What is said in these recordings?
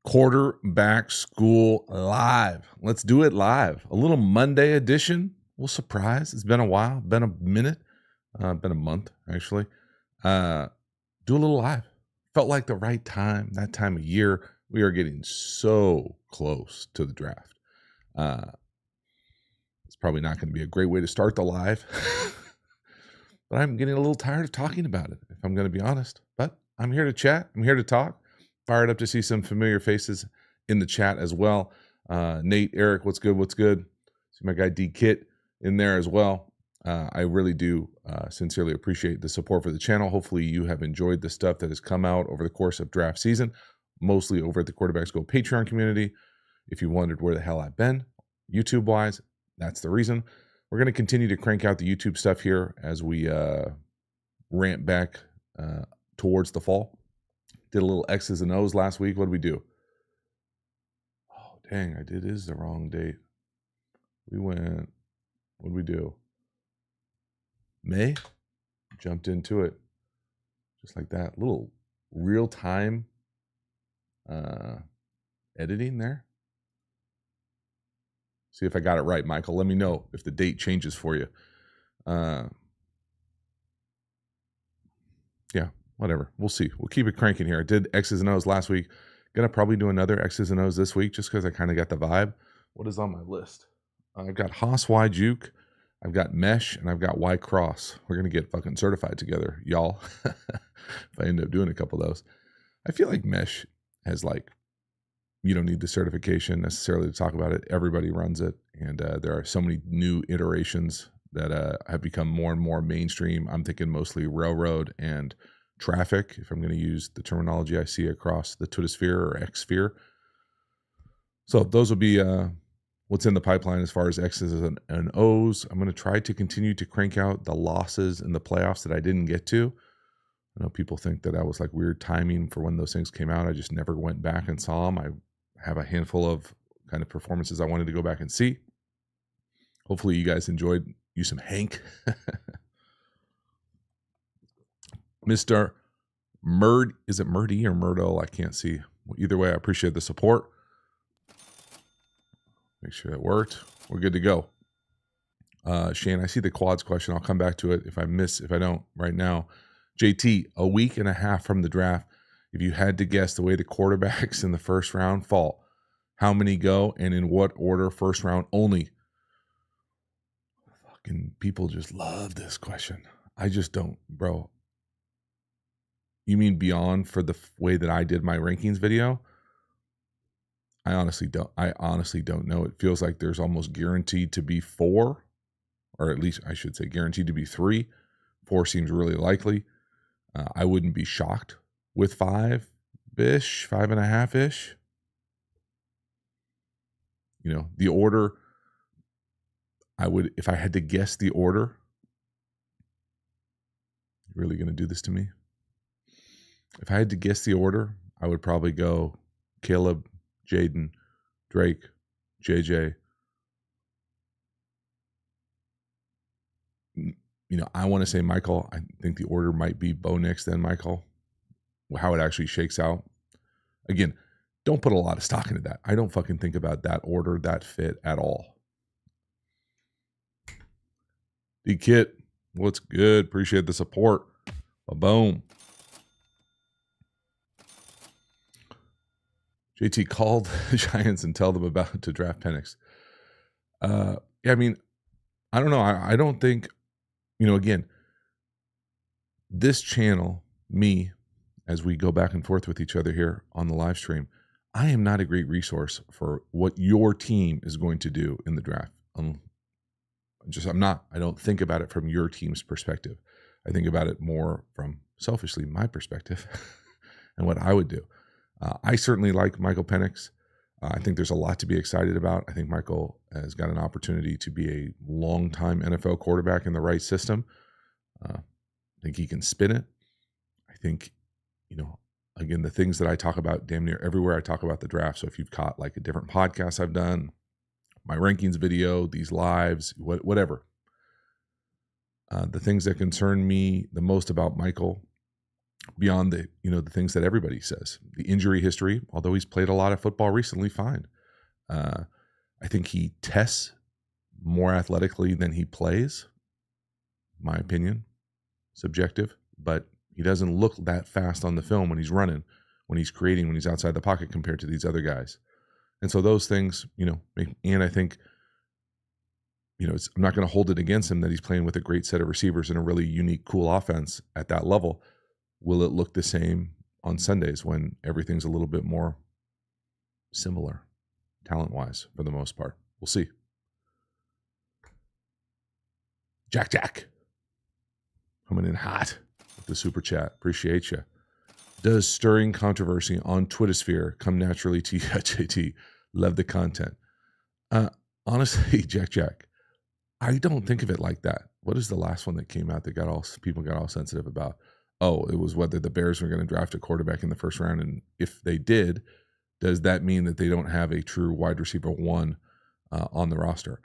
Quarterback School live. Let's do it live. A little Monday edition. We'll surprise. It's been a while, been a minute, been a month actually. Do a little live. Felt like the right time, that time of year. We are getting so close to the draft. It's probably not going to be a great way to start the live, but I'm getting a little tired of talking about it, if I'm going to be honest. But I'm here to chat. I'm here to talk. Fired up to see some familiar faces in the chat as well. Nate, Eric, what's good? What's good? See my guy D Kit in there as well. I really do sincerely appreciate the support for the channel. Hopefully you have enjoyed the stuff that has come out over the course of draft season, mostly over at the Quarterback School Patreon community. If you wondered where the hell I've been, YouTube-wise, that's the reason. We're going to continue to crank out the YouTube stuff here as we ramp back towards the fall. Did a little X's and O's last week. What did we do? Oh, dang, it is the wrong date. We went, what did we do? May? Jumped into it. Just like that. Little real-time editing there. See if I got it right, Michael. Let me know if the date changes for you. Yeah, whatever. We'll see. We'll keep it cranking here. I did X's and O's last week. Gonna probably do another X's and O's this week just because I kind of got the vibe. What is on my list? I've got Haas Y Juke, I've got Mesh, and I've got Y Cross. We're gonna get fucking certified together, y'all. If I end up doing a couple of those. I feel like Mesh has like, you don't need the certification necessarily to talk about it. Everybody runs it. And there are so many new iterations that have become more and more mainstream. I'm thinking mostly railroad and traffic, if I'm going to use the terminology I see across the Twitter or X sphere. So those will be what's in the pipeline as far as X's and O's. I'm going to try to continue to crank out the losses in the playoffs that I didn't get to. I know people think that was like weird timing for when those things came out. I just never went back and saw them. I have a handful of kind of performances I wanted to go back and see. Hopefully you guys enjoyed you some Hank. Mr. Murd, is it Murdy or Murdo? I can't see. Either way, I appreciate the support. Make sure it worked. We're good to go. Shane, I see the quads question. I'll come back to it if I don't right now. JT, a week and a half from the draft. If you had to guess the way the quarterbacks in the first round fall, how many go and in what order? First round only. Fucking people just love this question. I just don't, bro. You mean beyond for the way that I did my rankings video? I honestly don't know. It feels like there's almost guaranteed to be 4, or at least I should say guaranteed to be 3. 4 seems really likely. I wouldn't be shocked with 5-ish, 5.5-ish. You know, the order, I would, if I had to guess the order, you're really going to do this to me? If I had to guess the order, I would probably go Caleb, Jaden, Drake, JJ. You know, I want to say Michael. I think the order might be Bo Nix, then Michael. How it actually shakes out. Again, don't put a lot of stock into that. I don't fucking think about that order, that fit at all. D-Kit, what's good? Appreciate the support. Boom. JT, called the Giants and tell them about to draft Penix. Yeah, I mean, I don't know. I don't think, you know, again, this channel, me, as we go back and forth with each other here on the live stream, I am not a great resource for what your team is going to do in the draft. I'm not. I don't think about it from your team's perspective. I think about it more from selfishly my perspective and what I would do. I certainly like Michael Penix. I think there's a lot to be excited about. I think Michael has got an opportunity to be a long-time NFL quarterback in the right system. I think he can spin it. I think, you know, again, the things that I talk about damn near everywhere I talk about the draft. So if you've caught like a different podcast I've done, my rankings video, these lives, whatever. The things that concern me the most about Michael beyond the, the things that everybody says. The injury history, although he's played a lot of football recently, fine. I think he tests more athletically than he plays, my opinion, subjective, but he doesn't look that fast on the film when he's running, when he's creating, when he's outside the pocket compared to these other guys. And so those things, and I think, I'm not going to hold it against him that he's playing with a great set of receivers and a really unique, cool offense at that level. Will it look the same on Sundays when everything's a little bit more similar, talent-wise, for the most part? We'll see. Jack. Coming in hot with the super chat. Appreciate you. Does stirring controversy on Twittersphere come naturally to you, JT? Love the content. Honestly, Jack, I don't think of it like that. What is the last one that came out that people got all sensitive about? Oh, it was whether the Bears were going to draft a quarterback in the first round. And if they did, does that mean that they don't have a true wide receiver one on the roster?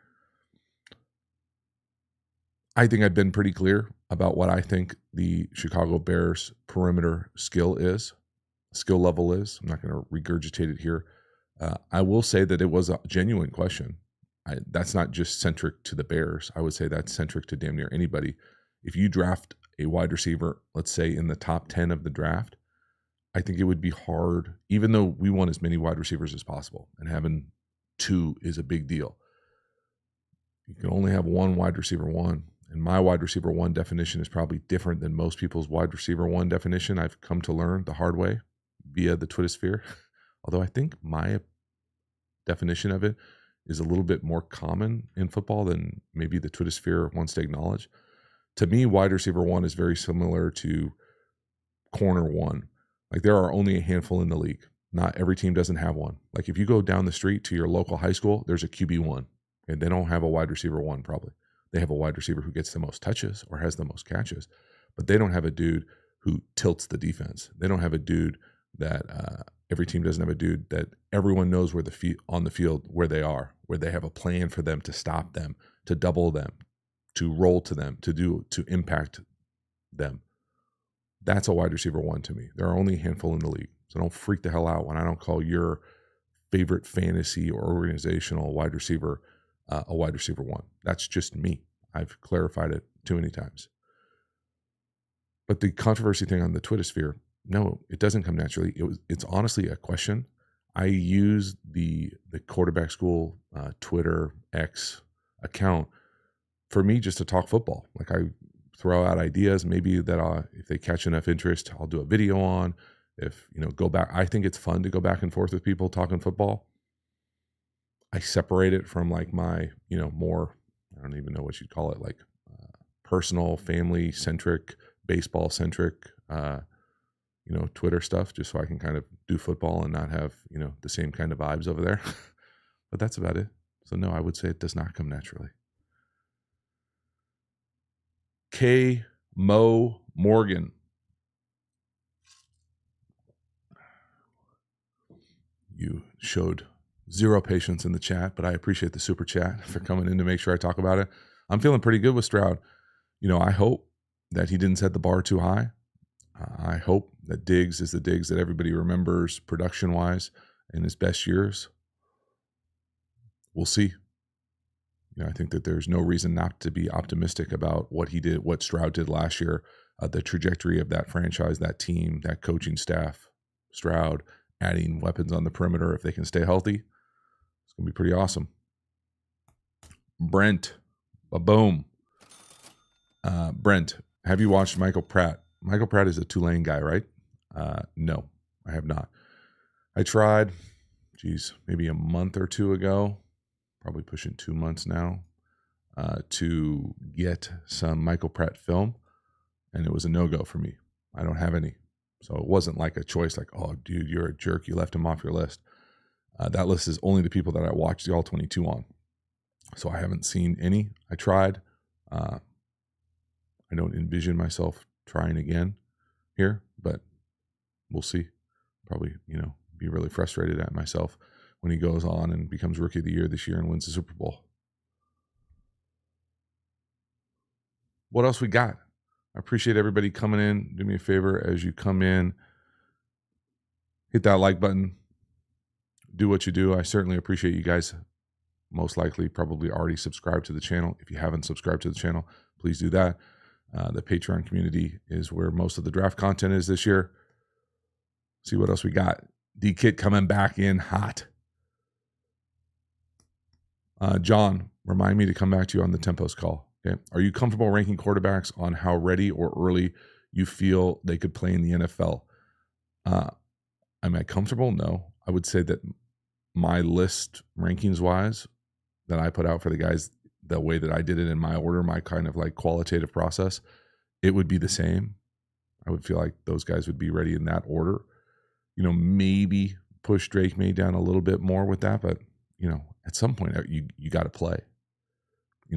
I think I've been pretty clear about what I think the Chicago Bears perimeter skill level is. I'm not going to regurgitate it here. I will say that it was a genuine question. That's not just centric to the Bears. I would say that's centric to damn near anybody. If you draft a wide receiver, let's say in the top 10 of the draft, I think it would be hard, even though we want as many wide receivers as possible, and having two is a big deal. You can only have one wide receiver one. And my wide receiver one definition is probably different than most people's wide receiver one definition. I've come to learn the hard way via the Twittersphere. Although I think my definition of it is a little bit more common in football than maybe the Twittersphere wants to acknowledge. To me, wide receiver one is very similar to corner one. Like, there are only a handful in the league. Not every team doesn't have one. Like, if you go down the street to your local high school, there's a QB one, and they don't have a wide receiver one probably. They have a wide receiver who gets the most touches or has the most catches, but they don't have a dude who tilts the defense. They don't have a dude that every team doesn't have a dude that everyone knows where on the field where they are, where they have a plan for them to stop them, to double them, to roll to them, to impact them. That's a wide receiver one to me. There are only a handful in the league. So don't freak the hell out when I don't call your favorite fantasy or organizational wide receiver a wide receiver one. That's just me. I've clarified it too many times. But the controversy thing on the Twittersphere, no, it doesn't come naturally. It's honestly a question. I use the quarterback school Twitter X account for me just to talk football. Like, I throw out ideas, maybe that if they catch enough interest, I'll do a video on. If, go back, I think it's fun to go back and forth with people talking football. I separate it from like my, more, I don't even know what you'd call it, like personal, family centric, baseball centric, Twitter stuff, just so I can kind of do football and not have, the same kind of vibes over there. But that's about it. So no, I would say it does not come naturally. K. Mo Morgan. You showed zero patience in the chat, but I appreciate the super chat for coming in to make sure I talk about it. I'm feeling pretty good with Stroud. I hope that he didn't set the bar too high. I hope that Diggs is the Diggs that everybody remembers production-wise in his best years. We'll see. I think that there's no reason not to be optimistic about what he did, what Stroud did last year, the trajectory of that franchise, that team, that coaching staff, Stroud adding weapons on the perimeter. If they can stay healthy, it's going to be pretty awesome. Brent, boom. Brent, have you watched Michael Pratt? Michael Pratt is a Tulane guy, right? No, I have not. I tried, maybe a month or two ago, probably pushing 2 months now, to get some Michael Pratt film, and it was a no-go for me. I don't have any. So it wasn't like a choice like, oh, dude, you're a jerk. You left him off your list. That list is only the people that I watched the All-22 on. So I haven't seen any. I tried. I don't envision myself trying again here, but we'll see. Probably, be really frustrated at myself when he goes on and becomes Rookie of the Year this year and wins the Super Bowl. What else we got? I appreciate everybody coming in. Do me a favor as you come in, hit that like button. Do what you do. I certainly appreciate you guys. Most likely, probably already subscribed to the channel. If you haven't subscribed to the channel, please do that. The Patreon community is where most of the draft content is this year. See what else we got. D-Kit coming back in hot. John, remind me to come back to you on the Tempos call. Okay. Are you comfortable ranking quarterbacks on how ready or early you feel they could play in the NFL? Am I comfortable? No. I would say that my list, rankings-wise, that I put out for the guys, the way that I did it in my order, my kind of like qualitative process, it would be the same. I would feel like those guys would be ready in that order. Maybe push Drake May down a little bit more with that, but at some point you got to play.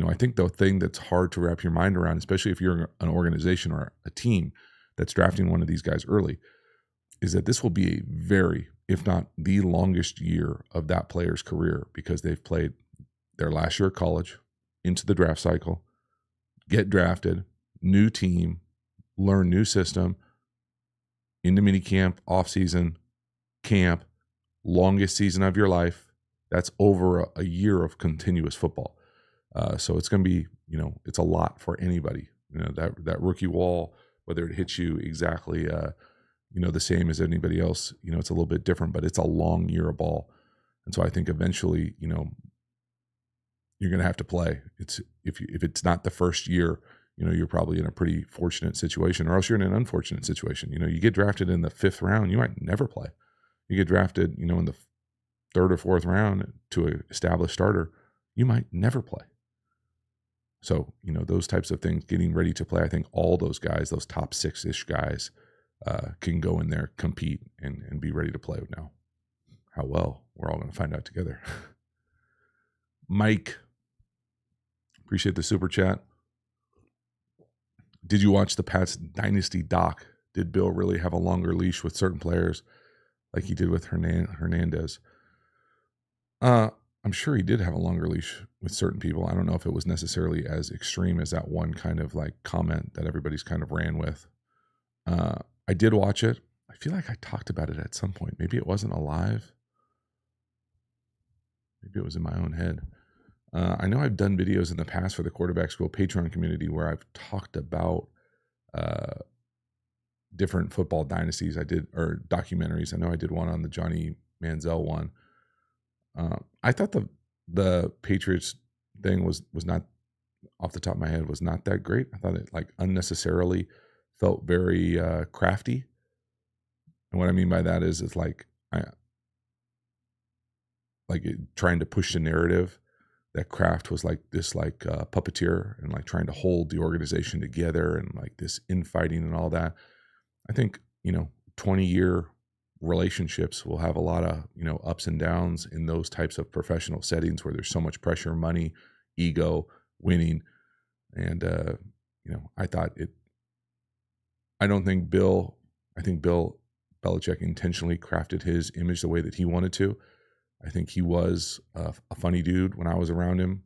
I think the thing that's hard to wrap your mind around, especially if you're an organization or a team that's drafting one of these guys early, is that this will be a very, if not the longest year of that player's career, because they've played their last year of college, into the draft cycle, get drafted, new team, learn new system, into minicamp, off-season, camp, longest season of your life. That's over a year of continuous football. So it's going to be, it's a lot for anybody. That rookie wall, whether it hits you exactly, the same as anybody else, it's a little bit different, but it's a long year of ball. And so I think eventually, you're going to have to play. If it's not the first year, you're probably in a pretty fortunate situation, or else you're in an unfortunate situation. You get drafted in the 5th round, you might never play. You get drafted, in the 3rd or 4th round to an established starter, you might never play. So, those types of things, getting ready to play, I think all those guys, those top 6-ish guys, can go in there, compete, and be ready to play now. How well, we're all going to find out together. Mike, appreciate the super chat. Did you watch the Pats Dynasty doc? Did Bill really have a longer leash with certain players like he did with Hernandez? I'm sure he did have a longer leash with certain people. I don't know if it was necessarily as extreme as that one kind of like comment that everybody's kind of ran with. I did watch it. I feel like I talked about it at some point. Maybe it wasn't live. Maybe it was in my own head. I know I've done videos in the past for the Quarterback School Patreon community where I've talked about different football dynasties. Or documentaries. I know I did one on the Johnny Manziel one. I thought the Patriots thing was not, off the top of my head, was not that great. I thought it like unnecessarily felt very crafty. And what I mean by that is it's like trying to push the narrative that Kraft was like this puppeteer and like trying to hold the organization together and like this infighting and all that. I think 20-year relationships will have a lot of ups and downs in those types of professional settings where there's so much pressure, money, ego, winning, and I think Bill Belichick intentionally crafted his image the way that he wanted to. I think he was a funny dude when I was around him.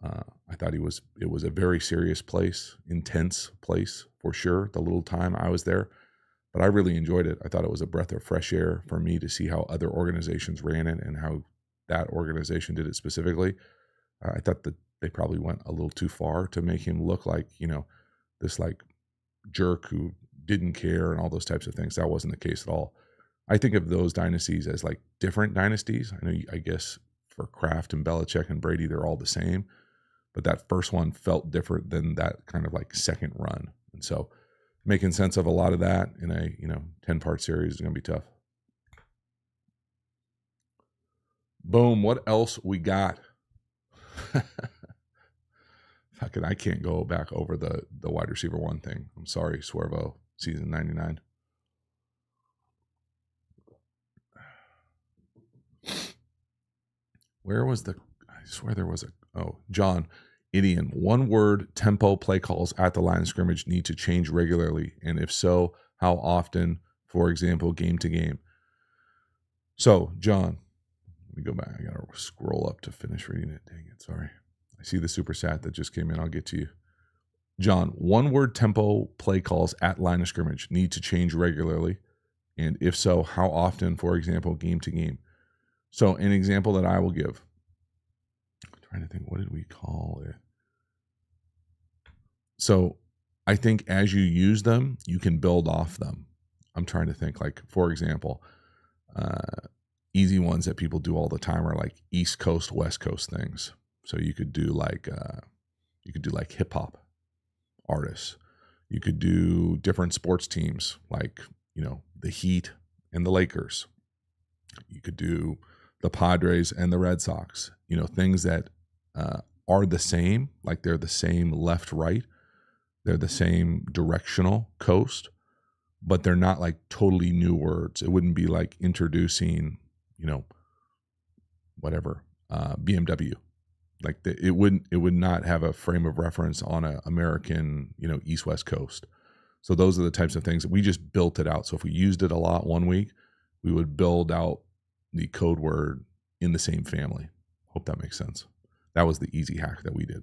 I thought it was a very serious place, intense place for sure, the little time I was there. But I really enjoyed it. I thought it was a breath of fresh air for me to see how other organizations ran it and how that organization did it specifically. I thought that they probably went a little too far to make him look like, this like jerk who didn't care and all those types of things. That wasn't the case at all. I think of those dynasties as like different dynasties. I guess for Kraft and Belichick and Brady, they're all the same. But that first one felt different than that kind of like second run. And so making sense of a lot of that in a 10-part series is going to be tough. Boom. What else we got? Fucking, I can't go back over the wide receiver one thing. I'm sorry, Swervo, season 99. Where was I swear there was John Idion. One word, tempo play calls at the line of scrimmage need to change regularly. And if so, how often, for example, game to game? So, John, let me go back. I got to scroll up to finish reading it. Dang it. Sorry. I see the super chat that just came in. I'll get to you. John, one word tempo play calls at line of scrimmage need to change regularly. And if so, how often, for example, game to game? So an example that I will give, I'm trying to think, what did we call it? So I think as you use them, you can build off them. I'm trying to think, like, for example, easy ones that people do all the time are like East Coast, West Coast things. So you could do like hip hop artists. You could do different sports teams like, the Heat and the Lakers. You could do the Padres and the Red Sox, things that are the same, like they're the same left, right. They're the same directional coast, but they're not like totally new words. It wouldn't be like introducing, whatever, BMW. Like it would not have a frame of reference on a American, East West Coast. So those are the types of things that we just built it out. So if we used it a lot one week, we would build out the code word in the same family. Hope that makes sense. That was the easy hack that we did.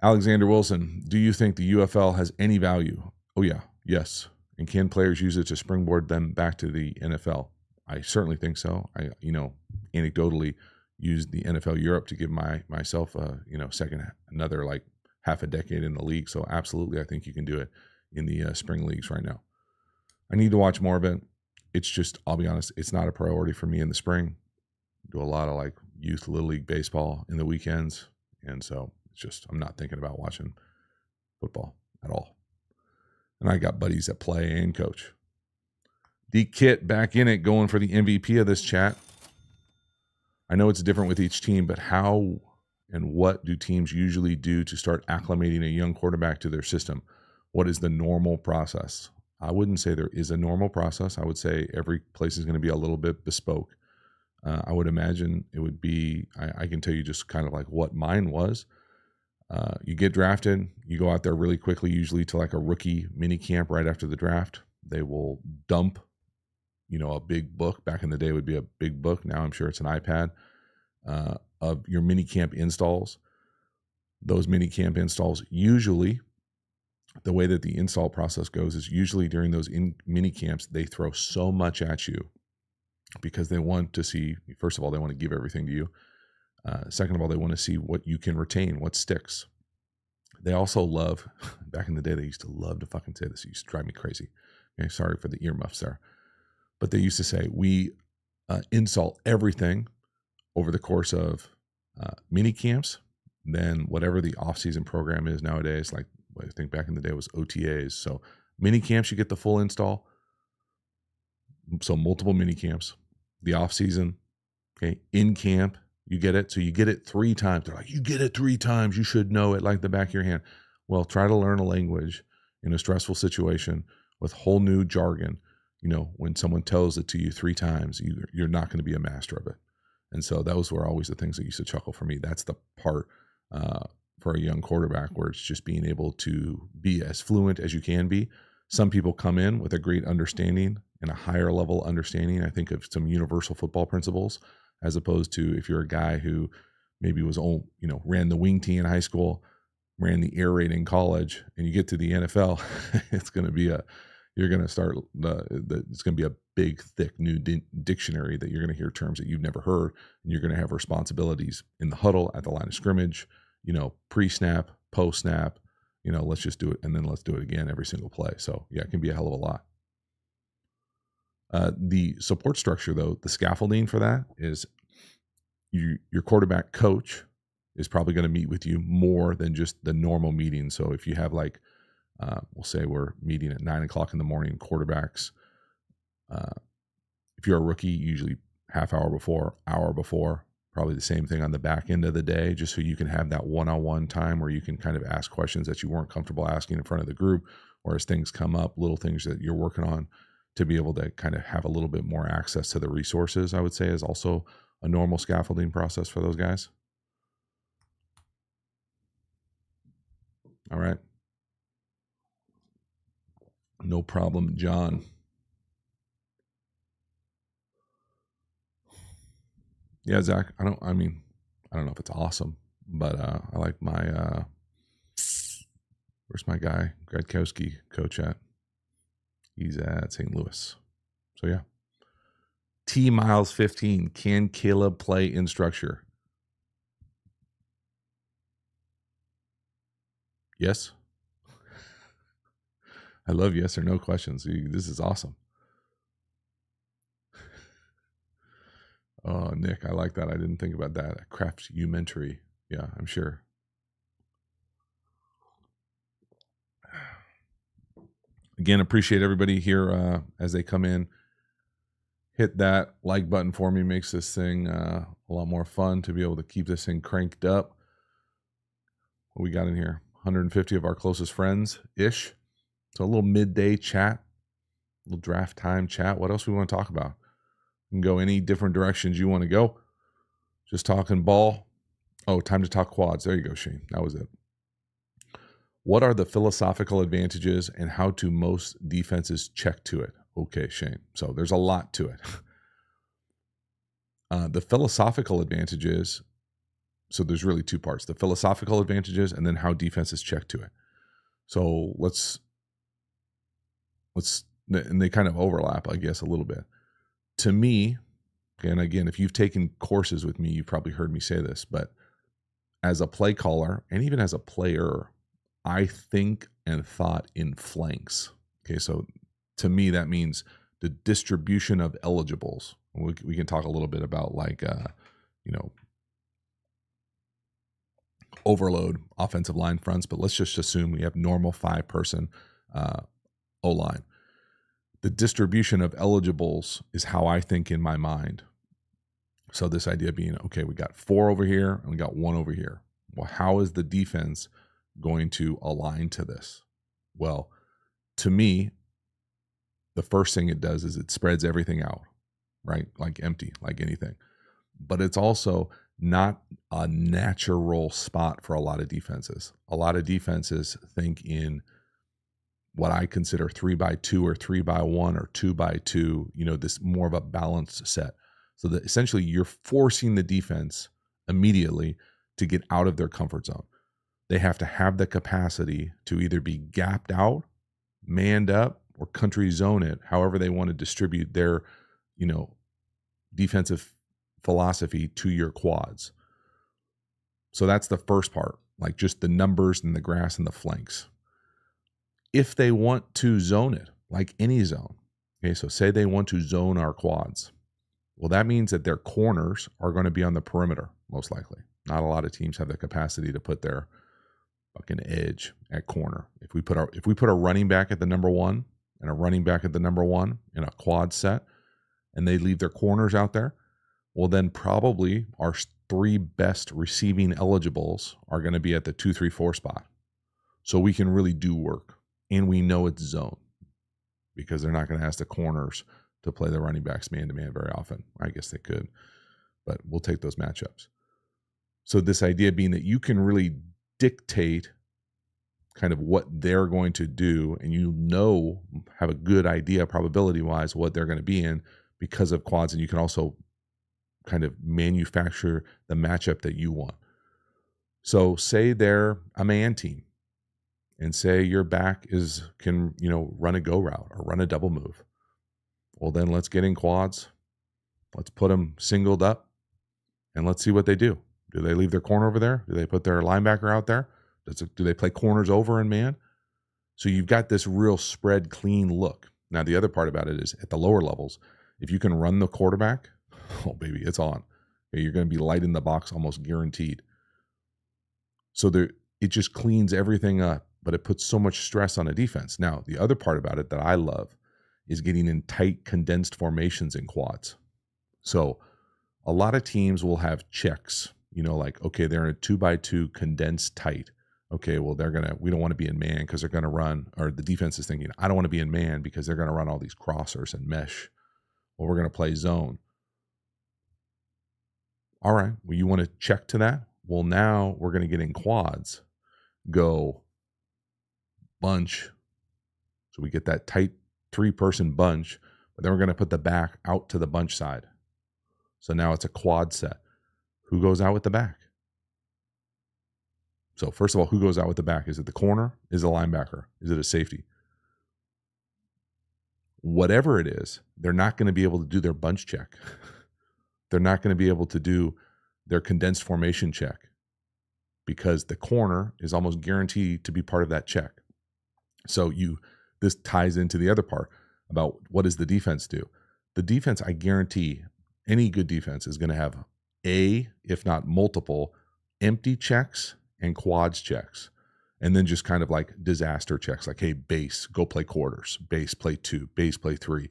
Alexander Wilson, do you think the UFL has any value? Oh yeah, yes. And can players use it to springboard them back to the NFL? I certainly think so. I, anecdotally used the NFL Europe to give myself another like half a decade in the league. So absolutely, I think you can do it in the spring leagues right now. I need to watch more of it. It's just, I'll be honest, it's not a priority for me in the spring. Do a lot of like youth little league baseball in the weekends. And so it's just, I'm not thinking about watching football at all. And I got buddies that play and coach. D Kit back in it, going for the MVP of this chat. I know it's different with each team, but how and what do teams usually do to start acclimating a young quarterback to their system? What is the normal process? I wouldn't say there is a normal process. I would say every place is going to be a little bit bespoke. I would imagine it would be, I can tell you just kind of like what mine was. You get drafted, you go out there really quickly, usually to like a rookie mini camp right after the draft. They will dump, a big book. Back in the day, it would be a big book. Now I'm sure it's an iPad of your mini camp installs. Those mini camp installs, usually the way that the install process goes is usually during those mini camps, they throw so much at you because they want to see, first of all, they want to give everything to you. Second of all, they want to see what you can retain, what sticks. They also love, back in the day, they used to love to fucking say this. It used to drive me crazy. Okay, sorry for the earmuffs there. But they used to say, we install everything over the course of mini camps, then whatever the off-season program is nowadays, like I think back in the day was OTAs. So mini camps, you get the full install. So multiple mini camps, the off-season, okay, in camp, you get it. So you get it 3 times. They're like, you get it 3 times. You should know it like the back of your hand. Well, try to learn a language in a stressful situation with whole new jargon. When someone tells it to you 3 times, you're not going to be a master of it. And so those were always the things that used to chuckle for me. That's the part for a young quarterback where it's just being able to be as fluent as you can be. Some people come in with a great understanding and a higher level understanding, I think, of some universal football principles, as opposed to if you're a guy who maybe was, ran the wing tee in high school, ran the air raid in college, and you get to the NFL, it's going to be you're going to start, it's going to be a big, thick new dictionary that you're going to hear terms that you've never heard, and you're going to have responsibilities in the huddle, at the line of scrimmage, pre-snap, post-snap, let's just do it, and then let's do it again every single play. So, yeah, it can be a hell of a lot. The support structure, though, the scaffolding for that is your quarterback coach is probably going to meet with you more than just the normal meeting. So if you have like, we'll say we're meeting at 9 o'clock in the morning, quarterbacks, if you're a rookie, usually half hour before, probably the same thing on the back end of the day, just so you can have that one-on-one time where you can kind of ask questions that you weren't comfortable asking in front of the group, or as things come up, little things that you're working on, to be able to kind of have a little bit more access to the resources, I would say, is also a normal scaffolding process for those guys. All right. No problem, John. Yeah, Zach, I don't know if it's awesome, but I like my Where's my guy, Gradkowski, coach at? He's at St. Louis. So yeah. T Miles 15. Can Caleb play in structure? Yes. I love yes or no questions. This is awesome. Oh, Nick, I like that. I didn't think about that. Craftumentary. Yeah, I'm sure. Again, appreciate everybody here as they come in. Hit that like button for me. Makes this thing a lot more fun to be able to keep this thing cranked up. What we got in here? 150 of our closest friends-ish. So a little midday chat, a little draft time chat. What else we want to talk about? You can go any different directions you want to go. Just talking ball. Oh, time to talk quads. There you go, Shane. That was it. What are the philosophical advantages and how do most defenses check to it? Okay, Shane. So there's a lot to it. The philosophical advantages, so there's really two parts. The philosophical advantages and then how defenses check to it. So let's, and they kind of overlap, I guess, a little bit. To me, and again, if you've taken courses with me, you've probably heard me say this, but as a play caller and even as a player, I think and thought in flanks. Okay, so to me, that means the distribution of eligibles. We can talk a little bit about overload offensive line fronts, but let's just assume we have normal 5-person O-line. The distribution of eligibles is how I think in my mind. So this idea being, okay, we got 4 over here and we got 1 over here. Well, how is the defense going to align to this? Well, to me, the first thing it does is it spreads everything out, right? Like empty, like anything. But it's also not a natural spot for a lot of defenses. A lot of defenses think in what I consider 3x2 or 3x1 or 2x2, this more of a balanced set. So that essentially you're forcing the defense immediately to get out of their comfort zone. They have to have the capacity to either be gapped out, manned up, or country zone it, however they want to distribute their, defensive philosophy to your quads. So that's the first part, like just the numbers and the grass and the flanks. If they want to zone it, like any zone, okay, so say they want to zone our quads, well, that means that their corners are going to be on the perimeter, most likely. Not a lot of teams have the capacity to put their fucking edge at corner. If we put a running back at the number 1 and a running back at the number 1 in a quad set, and they leave their corners out there, well, then probably our 3 best receiving eligibles are going to be at the 2, 3, 4 spot. So we can really do work, and we know it's zone because they're not going to ask the corners to play the running backs man-to-man very often. I guess they could, but we'll take those matchups. So this idea being that you can really dictate kind of what they're going to do, and have a good idea probability-wise what they're going to be in because of quads, and you can also kind of manufacture the matchup that you want. So say they're a man team, and say your back can run a go route or run a double move. Well, then let's get in quads. Let's put them singled up, and let's see what they do. Do they leave their corner over there? Do they put their linebacker out there? Do they play corners over in man? So you've got this real spread clean look. Now, the other part about it is at the lower levels, if you can run the quarterback, oh, baby, it's on. You're going to be light in the box almost guaranteed. So it just cleans everything up, but it puts so much stress on a defense. Now, the other part about it that I love is getting in tight, condensed formations in quads. So a lot of teams will have checks, like, okay, they're in a 2x2 condensed tight. Okay, well, we don't want to be in man because they're going to run, or the defense is thinking, I don't want to be in man because they're going to run all these crossers and mesh. Well, we're going to play zone. All right, well, you want to check to that? Well, now we're going to get in quads, go bunch. So we get that tight 3-person bunch, but then we're going to put the back out to the bunch side. So now it's a quad set. Who goes out with the back? So first of all, who goes out with the back? Is it the corner? Is it a linebacker? Is it a safety? Whatever it is, they're not going to be able to do their bunch check. They're not going to be able to do their condensed formation check because the corner is almost guaranteed to be part of that check. So this ties into the other part about what does the defense do? The defense, I guarantee any good defense is going to have if not multiple, empty checks and quads checks. And then just kind of like disaster checks, like, hey, base, go play quarters, base, play 2, base, play 3.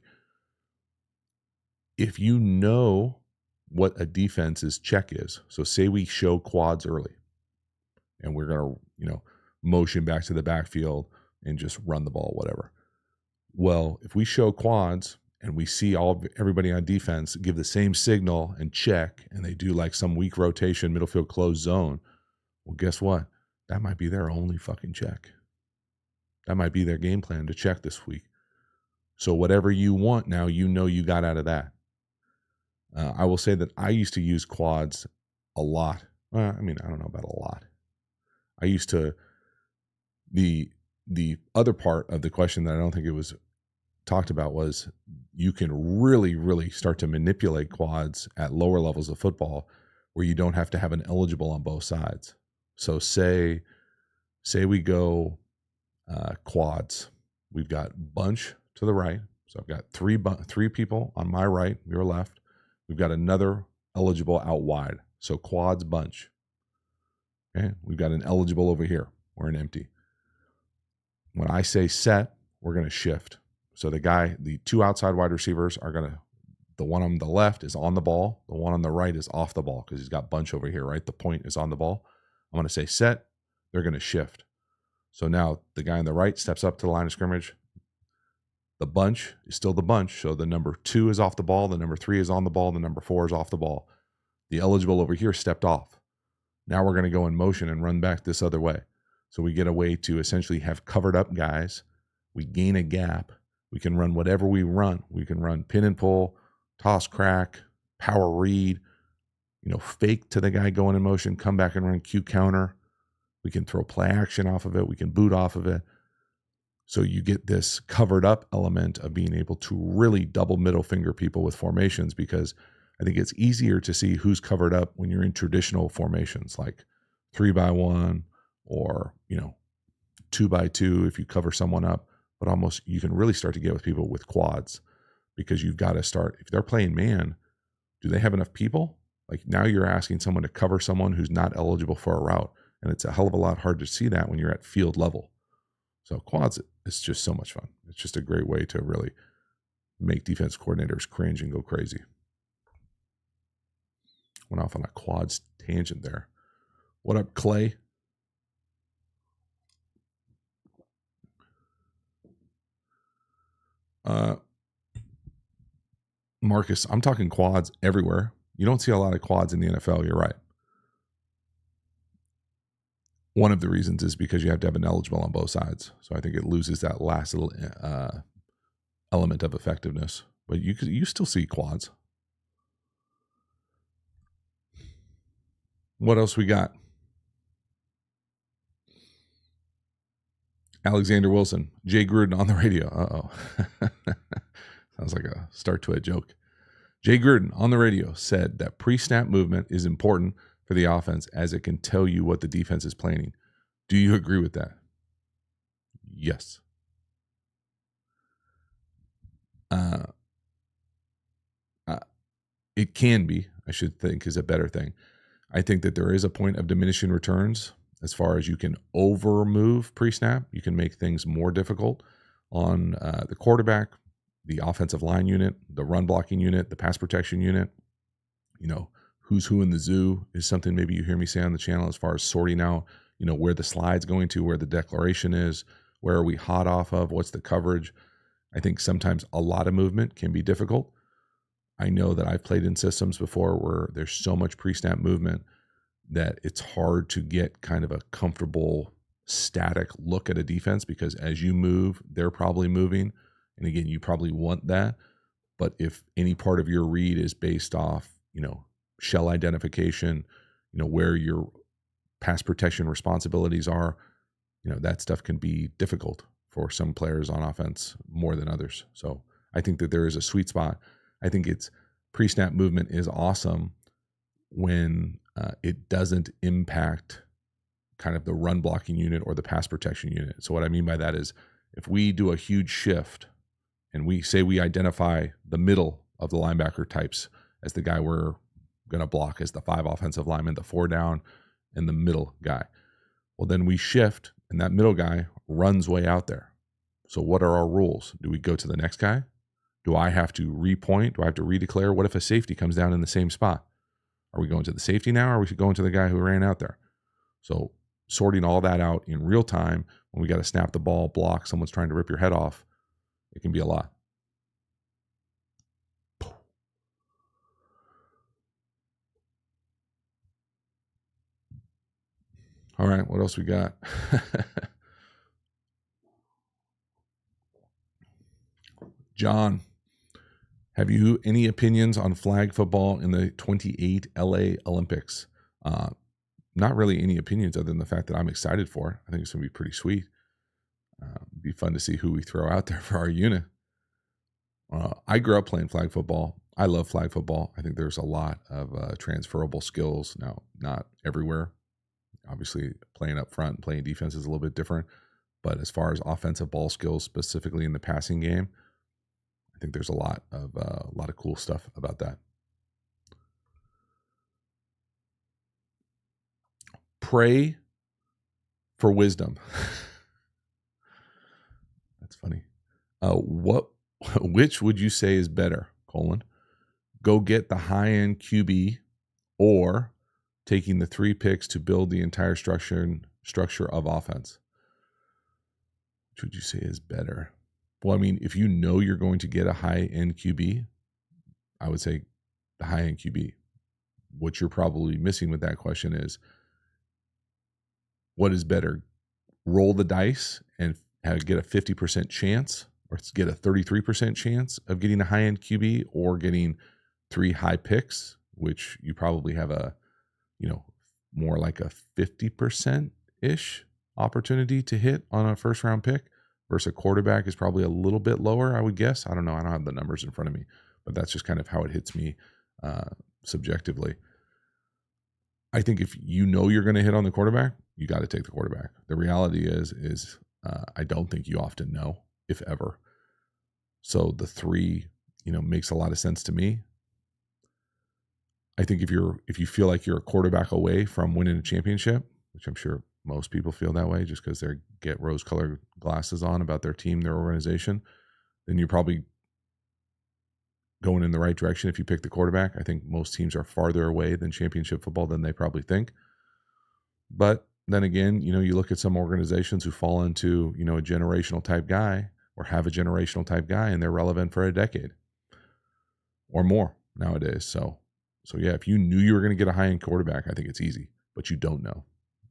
If you know what a defense's check is, so say we show quads early and we're going to, motion back to the backfield and just run the ball, whatever. Well, if we show quads and we see everybody on defense give the same signal and check, and they do like some weak rotation, middle field closed zone, well, guess what? That might be their only fucking check. That might be their game plan to check this week. So whatever you want now, you got out of that. I will say that I used to use quads a lot. I don't know about a lot. I used to, the other part of the question that I don't think it was talked about was you can really, really start to manipulate quads at lower levels of football where you don't have to have an eligible on both sides. So say we go quads. We've got bunch to the right. So I've got three people on my right, your left. We've got another eligible out wide. So quads, bunch. Okay. We've got an eligible over here or an empty. When I say set, we're going to shift. So the 2 outside wide receivers are going to, the one on the left is on the ball. The one on the right is off the ball because he's got bunch over here, right? The point is on the ball. I'm going to say set. They're going to shift. So now the guy on the right steps up to the line of scrimmage. The bunch is still the bunch. So the number 2 is off the ball. The number 3 is on the ball. The number 4 is off the ball. The eligible over here stepped off. Now we're going to go in motion and run back this other way. So we get a way to essentially have covered up guys. We gain a gap. We can run whatever we run. We can run pin and pull, toss crack, power read, fake to the guy going in motion, come back and run Q counter. We can throw play action off of it. We can boot off of it. So you get this covered up element of being able to really double middle finger people with formations, because I think it's easier to see who's covered up when you're in traditional formations like 3-by-1 or, 2-by-2 if you cover someone up. But almost you can really start to get with people with quads, because you've got to start. If they're playing man, do they have enough people? Like now you're asking someone to cover someone who's not eligible for a route. And it's a hell of a lot hard to see that when you're at field level. So quads, it's just so much fun. It's just a great way to really make defense coordinators cringe and go crazy. Went off on a quads tangent there. What up, Clay? Marcus, I'm talking quads everywhere. You don't see a lot of quads in the NFL. You're right. One of the reasons is because you have to have an eligible on both sides. So I think it loses that last little element of effectiveness. But you still see quads. What else we got? Alexander Wilson, Jay Gruden on the radio. Uh-oh. Sounds like a start to a joke. Jay Gruden on the radio said that pre-snap movement is important for the offense as it can tell you what the defense is planning. Do you agree with that? Yes. It can be, I should think, is a better thing. I think that there is a point of diminishing returns as far as you can over move pre-snap. You can make things more difficult on the quarterback, the offensive line unit, the run blocking unit, the pass protection unit. Who's who in the zoo is something maybe you hear me say on the channel as far as sorting out, where the slide's going to, where the declaration is, where are we hot off of, what's the coverage. I think sometimes a lot of movement can be difficult. I know that I've played in systems before where there's so much pre-snap movement that it's hard to get kind of a comfortable static look at a defense, because as you move, they're probably moving. And again, you probably want that. But if any part of your read is based off, shell identification, where you're pass protection responsibilities are, that stuff can be difficult for some players on offense more than others. So I think that there is a sweet spot. I think it's pre-snap movement is awesome when it doesn't impact kind of the run blocking unit or the pass protection unit. So what I mean by that is if we do a huge shift and we say we identify the middle of the linebacker types as the guy we're going to block as the 5 offensive lineman, the 4 down, and the middle guy. Well, then we shift and that middle guy runs way out there. So what are our rules? Do we go to the next guy? Do I have to repoint? Do I have to redeclare? What if a safety comes down in the same spot? Are we going to the safety now, or are we going to the guy who ran out there? So sorting all that out in real time when we got to snap the ball, block, someone's trying to rip your head off, it can be a lot. All right, what else we got? John, have you any opinions on flag football in the 28 LA Olympics? Not really any opinions other than the fact that I'm excited for it. I think it's going to be pretty sweet. It'd be fun to see who we throw out there for our unit. I grew up playing flag football. I love flag football. I think there's a lot of transferable skills. Now, not everywhere. Obviously, playing up front and playing defense is a little bit different. But as far as offensive ball skills, specifically in the passing game, I think there's a lot of cool stuff about that. Pray for wisdom. That's funny. Which would you say is better? Go get the high-end QB or taking the 3 picks to build the entire structure of offense? Which would you say is better? Well, I mean, if you know you're going to get a high-end QB, I would say the high-end QB. What you're probably missing with that question is, what is better? Roll the dice and get a 50% chance, or get a 33% chance of getting a high-end QB, or getting 3 high picks, which you probably have a, more like a 50%-ish opportunity to hit on a first-round pick, versus a quarterback is probably a little bit lower, I would guess. I don't know. I don't have the numbers in front of me, but that's just kind of how it hits me subjectively. I think if you know you're going to hit on the quarterback, you got to take the quarterback. The reality is I don't think you often know, if ever. So the 3, makes a lot of sense to me. I think if you feel like you're a quarterback away from winning a championship, which I'm sure most people feel that way just because they get rose-colored glasses on about their team, their organization, then you're probably going in the right direction if you pick the quarterback. I think most teams are farther away than championship football than they probably think. But then again, you look at some organizations who fall into, a generational type guy, or have a generational type guy, and they're relevant for a decade or more nowadays. So yeah, if you knew you were going to get a high-end quarterback, I think it's easy, but you don't know.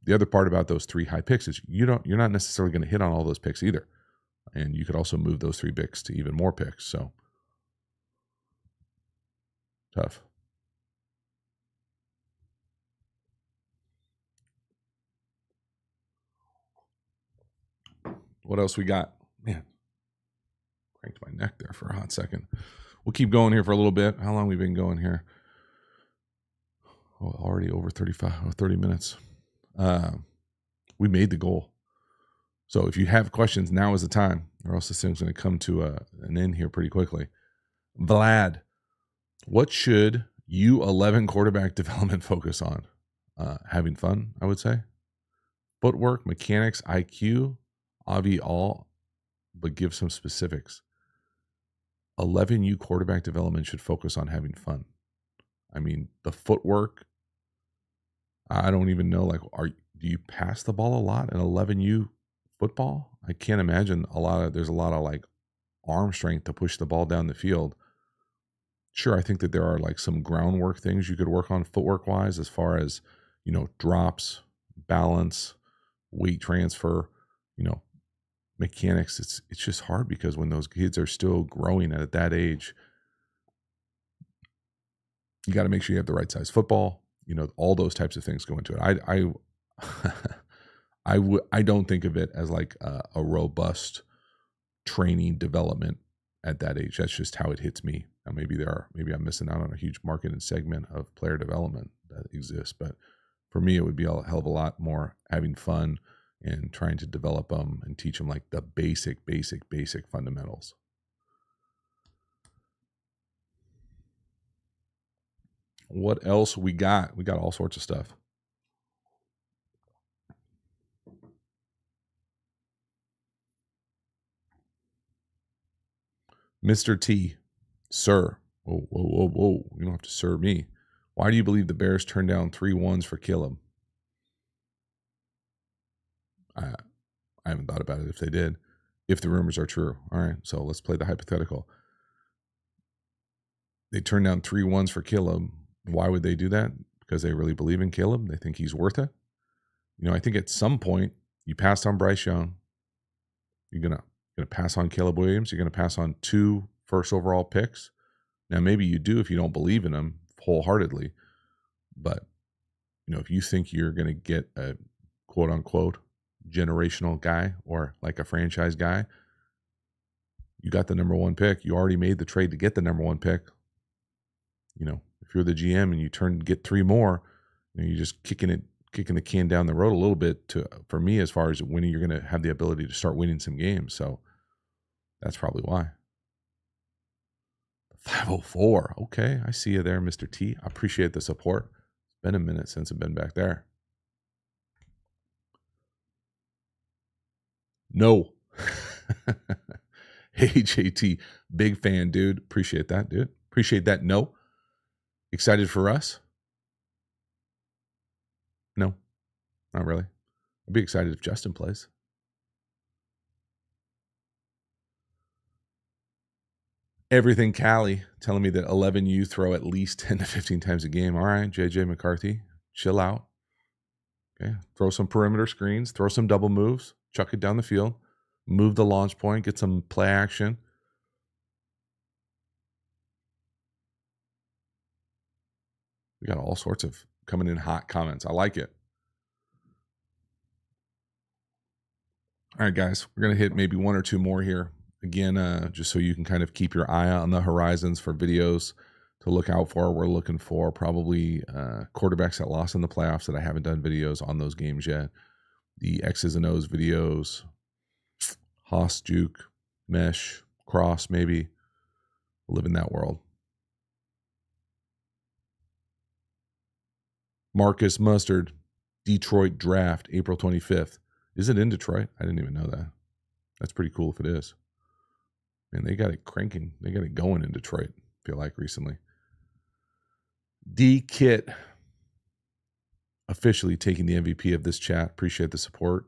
The other part about those 3 high picks is you're not necessarily going to hit on all those picks either. And you could also move those 3 picks to even more picks. So tough. What else we got? Man, cranked my neck there for a hot second. We'll keep going here for a little bit. How long have we been going here? Oh, already over 30 minutes. We made the goal. So if you have questions, now is the time, or else this thing's going to come to an end here pretty quickly. Vlad, what should U11 quarterback development focus on? Having fun, I would say. Footwork, mechanics, IQ, all, but give some specifics. 11U quarterback development should focus on having fun. I mean, the footwork, I don't even know, do you pass the ball a lot in 11U football? I can't imagine there's a lot of arm strength to push the ball down the field. Sure, I think that there are some groundwork things you could work on footwork wise, as far as, drops, balance, weight transfer, mechanics. It's just hard because when those kids are still growing at that age, you got to make sure you have the right size football. All those types of things go into it. I don't think of it as like a robust training development at that age. That's just how it hits me. Now, maybe I'm missing out on a huge market and segment of player development that exists, but for me, it would be a hell of a lot more having fun and trying to develop them and teach them like the basic fundamentals. What else we got? We got all sorts of stuff. Mr. T, sir. Whoa. You don't have to sir me. Why do you believe the Bears turned down 3 ones for Caleb? I haven't thought about it if they did. If the rumors are true. All right, so let's play the hypothetical. They turned down 3 ones for Caleb. Why would they do that? Because they really believe in Caleb. They think he's worth it. I think at some point you passed on Bryce Young. You're gonna pass on Caleb Williams. You're gonna pass on 2 first overall picks. Now maybe you do if you don't believe in them wholeheartedly, but if you think you're gonna get a quote unquote generational guy or like a franchise guy, you got the number 1 pick. You already made the trade to get the number 1 pick. If you're the GM and you get 3 more, you're just kicking the can down the road a little bit for me as far as winning. You're going to have the ability to start winning some games. So that's probably why. 504. Okay. I see you there, Mr. T. I appreciate the support. It's been a minute since I've been back there. No. Hey, JT. Big fan, dude. Appreciate that, dude. Appreciate that. No. Excited for us? No, not really. I'd be excited if Justin plays. Everything Cali telling me that 11U throw at least 10 to 15 times a game. All right, JJ McCarthy, chill out. Okay, throw some perimeter screens, throw some double moves, chuck it down the field, move the launch point, get some play action. We got all sorts of coming in hot comments. I like it. All right, guys, we're going to hit maybe 1 or 2 more here. Again, just so you can kind of keep your eye on the horizons for videos to look out for. We're looking for probably quarterbacks that lost in the playoffs that I haven't done videos on those games yet. The X's and O's videos, Haas, Juke, Mesh, Cross, maybe. We'll live in that world. Marcus Mustard, Detroit draft, April 25th. Is it in Detroit? I didn't even know that. That's pretty cool if it is. Man, they got it cranking. They got it going in Detroit, I feel like, recently. D-Kit officially taking the MVP of this chat. Appreciate the support.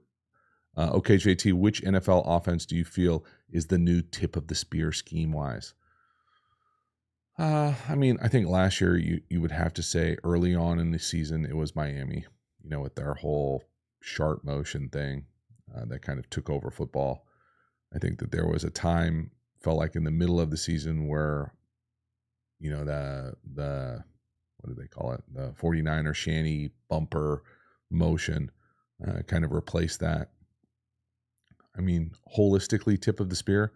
Okay, JT, which NFL offense do you feel is the new tip of the spear scheme-wise? I think last year you would have to say early on in the season it was Miami, with their whole sharp motion thing that kind of took over football. I think that there was a time, felt like in the middle of the season where, the what do they call it? The 49er shanty bumper motion kind of replaced that. Holistically, tip of the spear,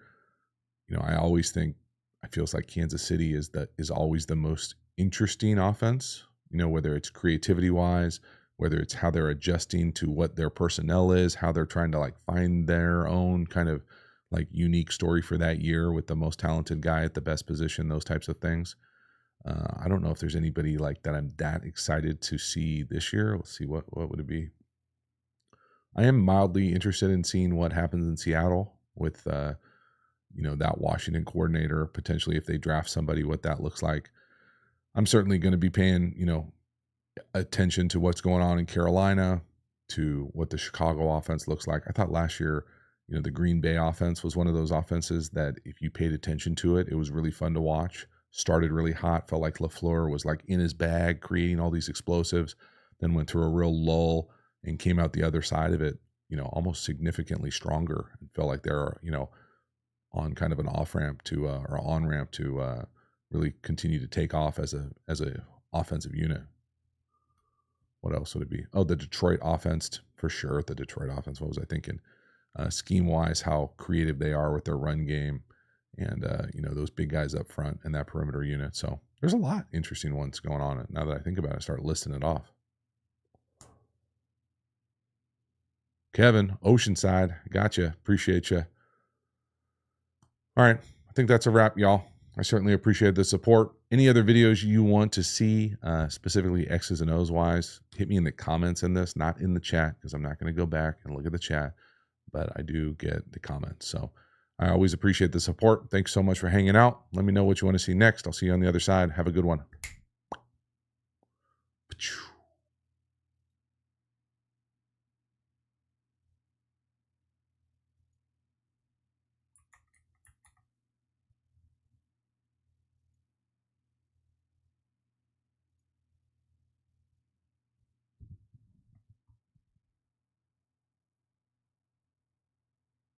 I always think, I feels like Kansas City is always the most interesting offense, whether it's creativity wise, whether it's how they're adjusting to what their personnel is, how they're trying to like find their own kind of like unique story for that year with the most talented guy at the best position, those types of things. I don't know if there's anybody like that I'm that excited to see this year. Let's see, what would it be? I am mildly interested in seeing what happens in Seattle with that Washington coordinator, potentially if they draft somebody, what that looks like. I'm certainly going to be paying, attention to what's going on in Carolina, to what the Chicago offense looks like. I thought last year, the Green Bay offense was one of those offenses that if you paid attention to it, it was really fun to watch. Started really hot, felt like LaFleur was like in his bag, creating all these explosives, then went through a real lull and came out the other side of it, almost significantly stronger, and felt like they're, on kind of an off ramp to or on ramp to really continue to take off as a offensive unit. What What else would it be? Oh, the Detroit offense, for sure. The Detroit offense. What was I thinking? Scheme-wise, how creative they are with their run game and, those big guys up front and that perimeter unit. So there's a lot of interesting ones going on. Now that I think about it, I start listing it off. Kevin, Oceanside, gotcha. Appreciate you. All right. I think that's a wrap, y'all. I certainly appreciate the support. Any other videos you want to see, specifically X's and O's wise, hit me in the comments in this, not in the chat, because I'm not going to go back and look at the chat, but I do get the comments. So I always appreciate the support. Thanks so much for hanging out. Let me know what you want to see next. I'll see you on the other side. Have a good one.